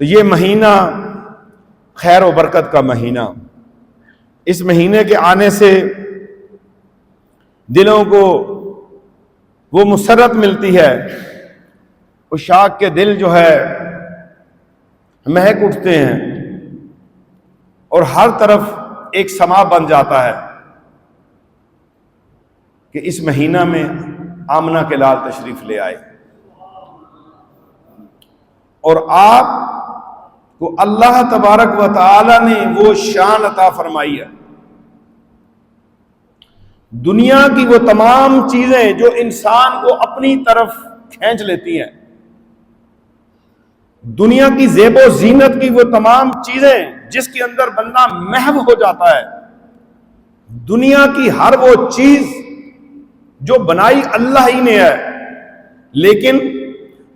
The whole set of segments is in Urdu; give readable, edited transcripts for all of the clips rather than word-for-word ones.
تو یہ مہینہ خیر و برکت کا مہینہ، اس مہینے کے آنے سے دلوں کو وہ مسرت ملتی ہے، عشاق کے دل جو ہے مہک اٹھتے ہیں اور ہر طرف ایک سما بن جاتا ہے کہ اس مہینہ میں آمنہ کے لال تشریف لے آئے، اور آپ کو اللہ تبارک و تعالی نے وہ شان عطا فرمائی ہے، دنیا کی وہ تمام چیزیں جو انسان کو اپنی طرف کھینچ لیتی ہیں، دنیا کی زیب و زینت کی وہ تمام چیزیں جس کے اندر بندہ محو ہو جاتا ہے، دنیا کی ہر وہ چیز جو بنائی اللہ ہی نے ہے، لیکن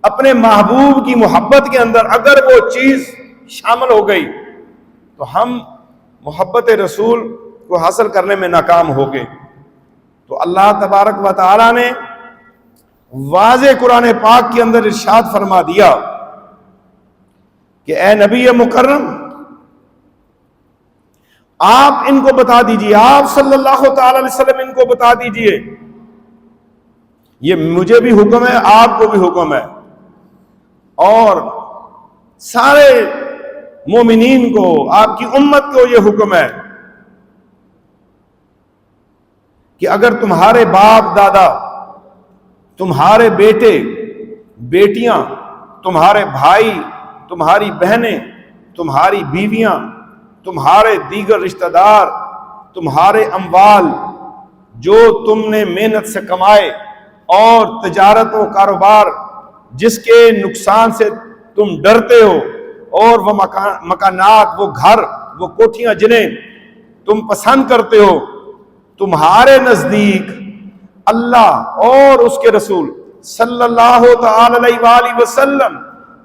اپنے محبوب کی محبت کے اندر اگر وہ چیز شامل ہو گئی تو ہم محبت رسول کو حاصل کرنے میں ناکام ہو گئے۔ تو اللہ تبارک و تعالی نے واضح قرآن پاک کے اندر ارشاد فرما دیا کہ اے نبی مکرم، آپ ان کو بتا دیجئے، آپ صلی اللہ تعالی علیہ وسلم ان کو بتا دیجئے، یہ مجھے بھی حکم ہے، آپ کو بھی حکم ہے، اور سارے مومنین کو، آپ کی امت کو یہ حکم ہے کہ اگر تمہارے باپ دادا، تمہارے بیٹے بیٹیاں، تمہارے بھائی، تمہاری بہنیں، تمہاری بیویاں، تمہارے دیگر رشتہ دار، تمہارے اموال جو تم نے محنت سے کمائے، اور تجارت و کاروبار جس کے نقصان سے تم ڈرتے ہو، اور وہ مکانات، وہ گھر، وہ کوٹھیاں جنہیں تم پسند کرتے ہو، تمہارے نزدیک اللہ اور اس کے رسول صلی اللہ تعالی علیہ وآلہ وسلم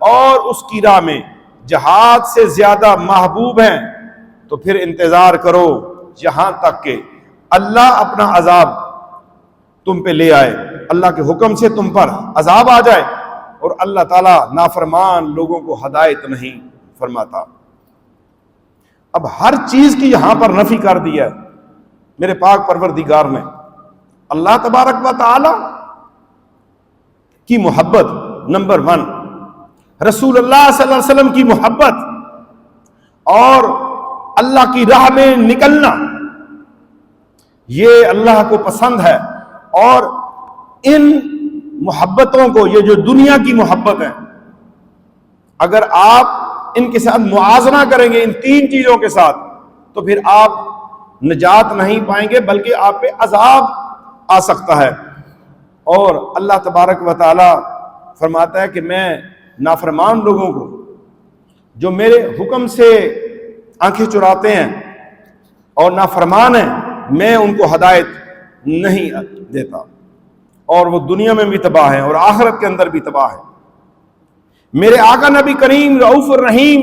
اور اس کی راہ میں جہاد سے زیادہ محبوب ہیں، تو پھر انتظار کرو یہاں تک کہ اللہ اپنا عذاب تم پہ لے آئے، اللہ کے حکم سے تم پر عذاب آ جائے، اور اللہ تعالیٰ نافرمان لوگوں کو ہدایت نہیں فرماتا۔ اب ہر چیز کی یہاں پر نفی کر دیا ہے میرے پاک پروردگار نے۔ اللہ تبارک و تعالی کی محبت نمبر 1، رسول اللہ صلی اللہ علیہ وسلم کی محبت اور اللہ کی راہ میں نکلنا، یہ اللہ کو پسند ہے، اور ان محبتوں کو، یہ جو دنیا کی محبت ہے، اگر آپ ان کے ساتھ موازنہ کریں گے، ان 3 چیزوں کے ساتھ، تو پھر آپ نجات نہیں پائیں گے، بلکہ آپ پہ عذاب آ سکتا ہے۔ اور اللہ تبارک و تعالی فرماتا ہے کہ میں نافرمان لوگوں کو جو میرے حکم سے آنکھیں چراتے ہیں اور نافرمان ہیں، میں ان کو ہدایت نہیں دیتا، اور وہ دنیا میں بھی تباہ ہیں اور آخرت کے اندر بھی تباہ ہیں۔ میرے آقا نبی کریم رؤوف الرحیم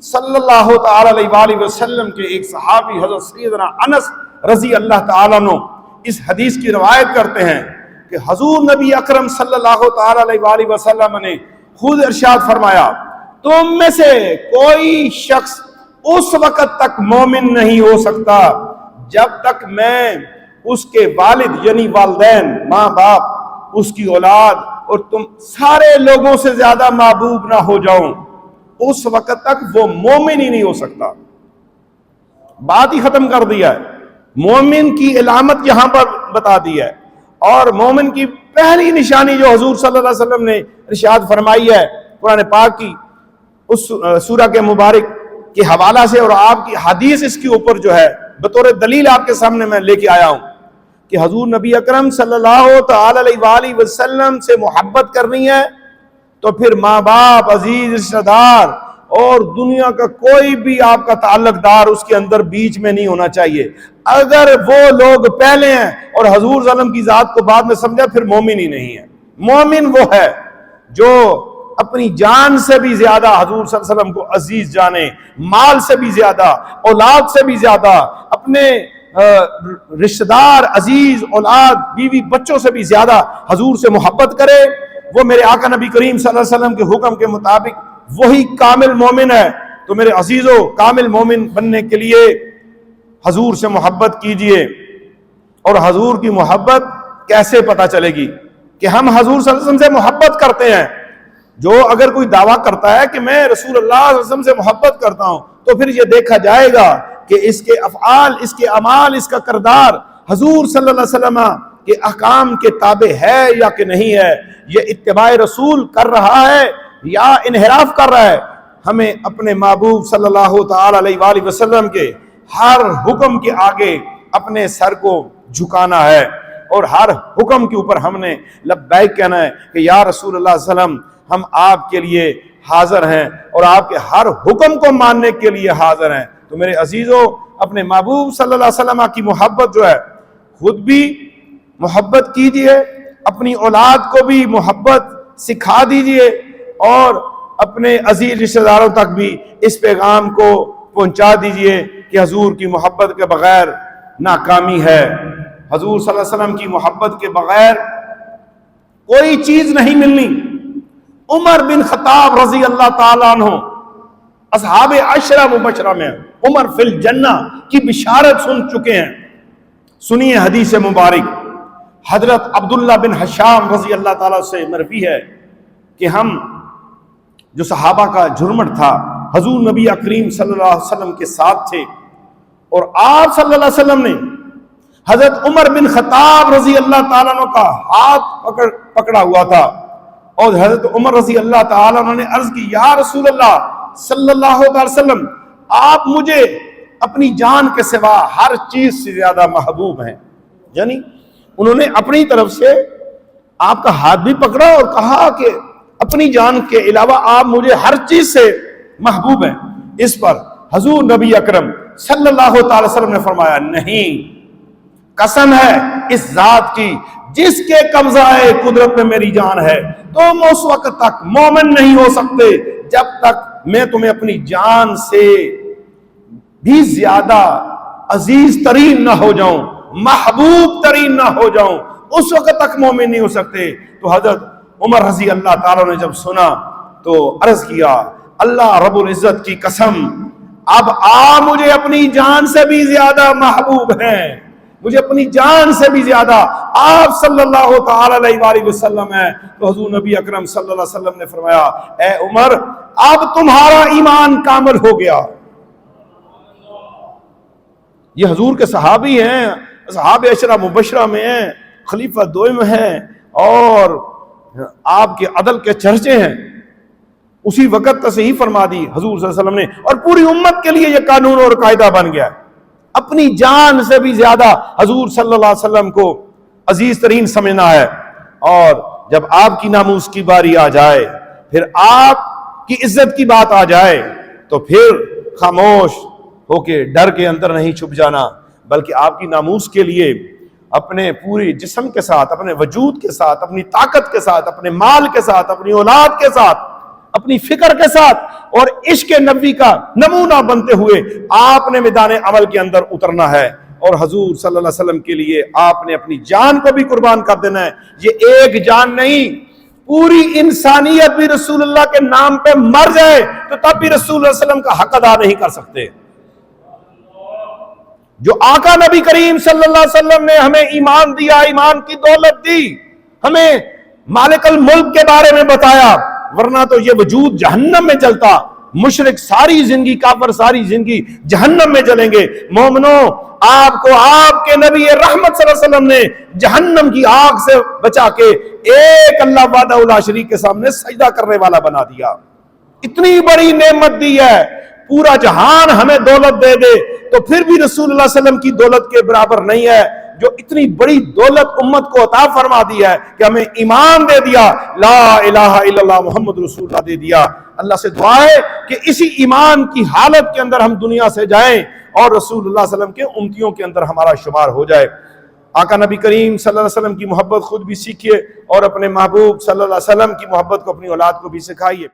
صلی اللہ تعالی علیہ وآلہ وسلم کے ایک صحابی حضرت سیدنا انس رضی اللہ تعالیٰ عنہ اس حدیث کی روایت کرتے ہیں کہ حضور نبی اکرم صلی اللہ تعالی علیہ وآلہ وسلم نے خود ارشاد فرمایا، تم میں سے کوئی شخص اس وقت تک مومن نہیں ہو سکتا جب تک میں اس کے والد یعنی والدین، ماں باپ، اس کی اولاد اور تم سارے لوگوں سے زیادہ محبوب نہ ہو جاؤں، اس وقت تک وہ مومن ہی نہیں ہو سکتا۔ بات ہی ختم کر دیا ہے، مومن کی علامت یہاں پر بتا دی ہے، اور مومن کی پہلی نشانی جو حضور صلی اللہ علیہ وسلم نے ارشاد فرمائی ہے قرآن پاک کی اس سورہ کے مبارک کے حوالہ سے، اور آپ کی حدیث اس کے اوپر جو ہے بطور دلیل آپ کے سامنے میں لے کے آیا ہوں کہ حضور نبی اکرم صلی اللہ تعالی علیہ وآلہ وسلم سے محبت کرنی ہے تو پھر ماں باپ، عزیز رشتہ دار اور دنیا کا کوئی بھی آپ کا تعلق دار اس کے اندر بیچ میں نہیں ہونا چاہیے۔ اگر وہ لوگ پہلے ہیں اور حضور صلی اللہ علیہ وسلم کی ذات کو بعد میں سمجھا، پھر مومن ہی نہیں ہے۔ مومن وہ ہے جو اپنی جان سے بھی زیادہ حضور صلی اللہ علیہ وسلم کو عزیز جانے، مال سے بھی زیادہ، اولاد سے بھی زیادہ، اپنے رشتہ دار، عزیز، اولاد، بیوی، بچوں سے بھی زیادہ حضور سے محبت کرے۔ وہ میرے آقا نبی کریم صلی اللہ علیہ وسلم کے حکم کے مطابق وہی کامل مومن ہے۔ تو میرے عزیزو، کامل مومن بننے کے لیے حضور سے محبت کیجئے۔ اور حضور کی محبت کیسے پتہ چلے گی کہ ہم حضور صلی اللہ علیہ وسلم سے محبت کرتے ہیں؟ جو اگر کوئی دعویٰ کرتا ہے کہ میں رسول اللہ صلی اللہ علیہ وسلم سے محبت کرتا ہوں، تو پھر یہ دیکھا جائے گا کہ اس کے افعال، اس کے اعمال، اس کا کردار حضور صلی اللہ علیہ وسلم کے احکام کے تابع ہے یا کہ نہیں ہے، یہ اتباع رسول کر رہا ہے یا انحراف کر رہا ہے۔ ہمیں اپنے محبوب صلی اللہ تعالی علیہ وآلہ وسلم کے ہر حکم کے آگے اپنے سر کو جھکانا ہے، اور ہر حکم کے اوپر ہم نے لبیک کہنا ہے کہ یا رسول اللہ صلی اللہ علیہ وسلم، ہم آپ کے لیے حاضر ہیں اور آپ کے ہر حکم کو ماننے کے لیے حاضر ہیں۔ تو میرے عزیزو، اپنے محبوب صلی اللہ علیہ وسلم کی محبت جو ہے، خود بھی محبت کیجئے، اپنی اولاد کو بھی محبت سکھا دیجئے، اور اپنے عزیز رشتہ داروں تک بھی اس پیغام کو پہنچا دیجئے کہ حضور کی محبت کے بغیر ناکامی ہے۔ حضور صلی اللہ علیہ وسلم کی محبت کے بغیر کوئی چیز نہیں ملنی۔ عمر بن خطاب رضی اللہ تعالیٰ عنہ اصحاب عشرہ مبشرہ میں عمر فی الجنہ کی بشارت سن چکے ہیں۔ سنیے حدیث مبارک، حضرت عبداللہ بن حشام رضی اللہ تعالیٰ سے مروی ہے کہ ہم جو صحابہ کا جھرمٹ تھا، حضور نبی اکریم صلی اللہ علیہ وسلم کے ساتھ تھے، اور آپ صلی اللہ علیہ وسلم نے حضرت عمر بن خطاب رضی اللہ تعالیٰ عنہ کا ہاتھ پکڑا ہوا تھا، اور حضرت عمر رضی اللہ تعالیٰ عنہ نے عرض کی، یا رسول اللہ صلی اللہ علیہ وسلم، آپ مجھے اپنی جان کے سوا ہر چیز سے زیادہ محبوب ہیں۔ یعنی انہوں نے اپنی طرف سے آپ کا ہاتھ بھی پکڑا اور کہا کہ اپنی جان کے علاوہ آپ مجھے ہر چیز سے محبوب ہیں۔ اس پر حضور نبی اکرم صلی اللہ تعالی وسلم نے فرمایا، نہیں، قسم ہے اس ذات کی جس کے قبضہ قدرت میں میری جان ہے، تم اس وقت تک مومن نہیں ہو سکتے جب تک میں تمہیں اپنی جان سے بھی زیادہ عزیز ترین نہ ہو جاؤں، محبوب ترین نہ ہو جاؤں، اس وقت تک مومن نہیں ہو سکتے۔ تو حضرت عمر رضی اللہ تعالیٰ نے جب سنا تو عرض کیا، اللہ رب العزت کی قسم، اب آپ مجھے اپنی جان سے بھی زیادہ محبوب ہیں، مجھے اپنی جان سے بھی زیادہ آپ صلی اللہ تعالی علیہ وآلہ وسلم ہیں۔ تو حضور نبی اکرم صلی اللہ علیہ وسلم نے فرمایا، اے عمر، اب تمہارا ایمان کامل ہو گیا۔ یہ حضور کے صحابی ہیں، اصحاب عشرہ مبشرہ میں ہیں، خلیفہ دوئم ہیں، اور آپ کے عدل کے چرچے ہیں۔ اسی وقت تصحیح فرما دی حضور صلی اللہ علیہ وسلم نے، اور پوری امت کے لیے یہ قانون اور قاعدہ بن گیا۔ اپنی جان سے بھی زیادہ حضور صلی اللہ علیہ وسلم کو عزیز ترین سمجھنا ہے، اور جب آپ کی ناموس کی باری آ جائے، پھر آپ کی عزت کی بات آ جائے، تو پھر خاموش ہو کے ڈر کے اندر نہیں چھپ جانا، بلکہ آپ کی ناموس کے لیے اپنے پوری جسم کے ساتھ، اپنے وجود کے ساتھ، اپنی طاقت کے ساتھ، اپنے مال کے ساتھ، اپنی اولاد کے ساتھ، اپنی فکر کے ساتھ، اور عشق نبی کا نمونہ بنتے ہوئے آپ نے میدان عمل کے اندر اترنا ہے، اور حضور صلی اللہ علیہ وسلم کے لیے آپ نے اپنی جان کو بھی قربان کر دینا ہے۔ یہ ایک جان نہیں، پوری انسانیت بھی رسول اللہ کے نام پہ مر جائے تو تب بھی رسول اللہ علیہ وسلم کا حق ادا نہیں کر سکتے۔ جو آقا نبی کریم صلی اللہ علیہ وسلم نے ہمیں ایمان دیا، ایمان کی دولت دی، ہمیں مالک الملک کے بارے میں بتایا، ورنہ تو یہ وجود جہنم میں جلتا، مشرک ساری زندگی، کافر ساری زندگی جہنم میں جلیں گے۔ مومنوں، آپ کو آپ کے نبی رحمت صلی اللہ علیہ وسلم نے جہنم کی آگ سے بچا کے ایک اللہ وحدہ لا شریک کے سامنے سجدہ کرنے والا بنا دیا۔ اتنی بڑی نعمت دی ہے، پورا جہان ہمیں دولت دے دے تو پھر بھی رسول اللہ صلی اللہ علیہ وسلم کی دولت کے برابر نہیں ہے، جو اتنی بڑی دولت امت کو عطا فرما دی ہے کہ ہمیں ایمان دے دیا، لا الہ الا اللہ محمد رسول اللہ دے دیا۔ اللہ سے دعا ہے کہ اسی ایمان کی حالت کے اندر ہم دنیا سے جائیں اور رسول اللہ صلی اللہ علیہ وسلم کے امتیوں کے اندر ہمارا شمار ہو جائے۔ آقا نبی کریم صلی اللہ علیہ وسلم کی محبت خود بھی سیکھیے، اور اپنے محبوب صلی اللہ علیہ وسلم کی محبت کو اپنی اولاد کو بھی سکھائیے۔